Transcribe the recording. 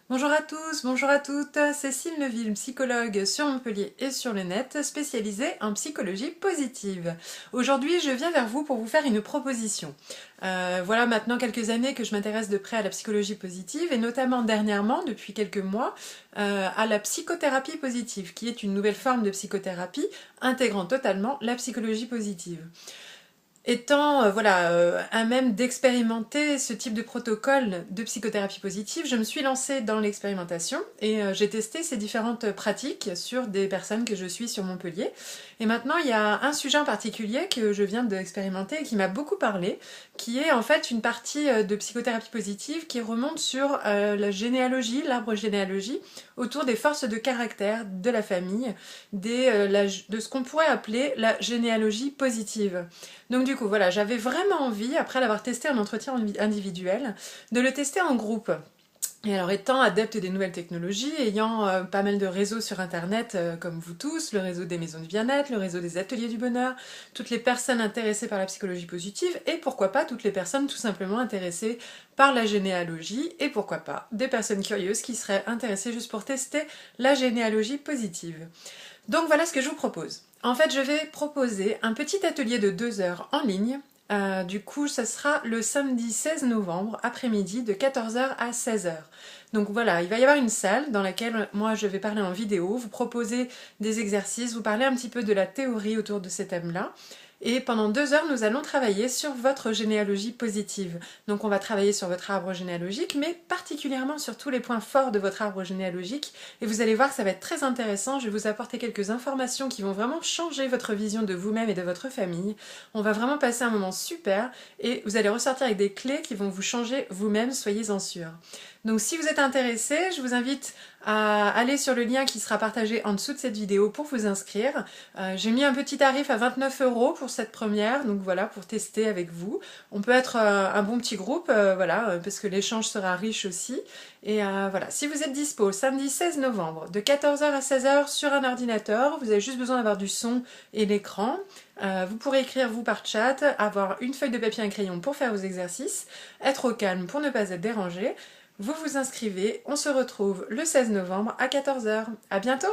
Bonjour à tous, bonjour à toutes, Cécile Neville, psychologue sur Montpellier et sur le net, spécialisée en psychologie positive. Aujourd'hui, je viens vers vous pour vous faire une proposition. Voilà maintenant quelques années que je m'intéresse de près à la psychologie positive et notamment dernièrement, depuis quelques mois, à la psychothérapie positive, qui est une nouvelle forme de psychothérapie intégrant totalement la psychologie positive. Étant à même d'expérimenter ce type de protocole de psychothérapie positive, je me suis lancée dans l'expérimentation et j'ai testé ces différentes pratiques sur des personnes que je suis sur Montpellier. Et maintenant, il y a un sujet en particulier que je viens d'expérimenter et qui m'a beaucoup parlé, qui est en fait une partie de psychothérapie positive qui remonte sur la généalogie, l'arbre généalogie, autour des forces de caractère de la famille, de ce qu'on pourrait appeler la généalogie positive. Donc du coup, voilà, j'avais vraiment envie, après l'avoir testé en entretien individuel, de le tester en groupe. Et alors, étant adepte des nouvelles technologies, ayant pas mal de réseaux sur Internet, comme vous tous, le réseau des maisons de bien-être, le réseau des ateliers du bonheur, toutes les personnes intéressées par la psychologie positive, et pourquoi pas toutes les personnes tout simplement intéressées par la généalogie, et pourquoi pas des personnes curieuses qui seraient intéressées juste pour tester la généalogie positive. Donc voilà ce que je vous propose. En fait, je vais proposer un petit atelier de 2 heures en ligne. Du coup, ça sera le samedi 16 novembre, après-midi, de 14 heures à 16 heures. Donc voilà, il va y avoir une salle dans laquelle moi je vais parler en vidéo, vous proposer des exercices, vous parler un petit peu de la théorie autour de ces thèmes-là. Et pendant 2 heures, nous allons travailler sur votre généalogie positive. Donc on va travailler sur votre arbre généalogique, mais particulièrement sur tous les points forts de votre arbre généalogique. Et vous allez voir que ça va être très intéressant. Je vais vous apporter quelques informations qui vont vraiment changer votre vision de vous-même et de votre famille. On va vraiment passer un moment super et vous allez ressortir avec des clés qui vont vous changer vous-même, soyez-en sûrs. Donc si vous êtes intéressé, je vous invite à aller sur le lien qui sera partagé en dessous de cette vidéo pour vous inscrire. J'ai mis un petit tarif à 29 € pour cette première, donc voilà, pour tester avec vous. On peut être un bon petit groupe, parce que l'échange sera riche aussi. Et voilà, si vous êtes dispo samedi 16 novembre de 14 h à 16 h sur un ordinateur, vous avez juste besoin d'avoir du son et l'écran. Vous pourrez écrire vous par chat, avoir une feuille de papier et un crayon pour faire vos exercices, être au calme pour ne pas être dérangé. Vous vous inscrivez, on se retrouve le 16 novembre à 14 h. À bientôt!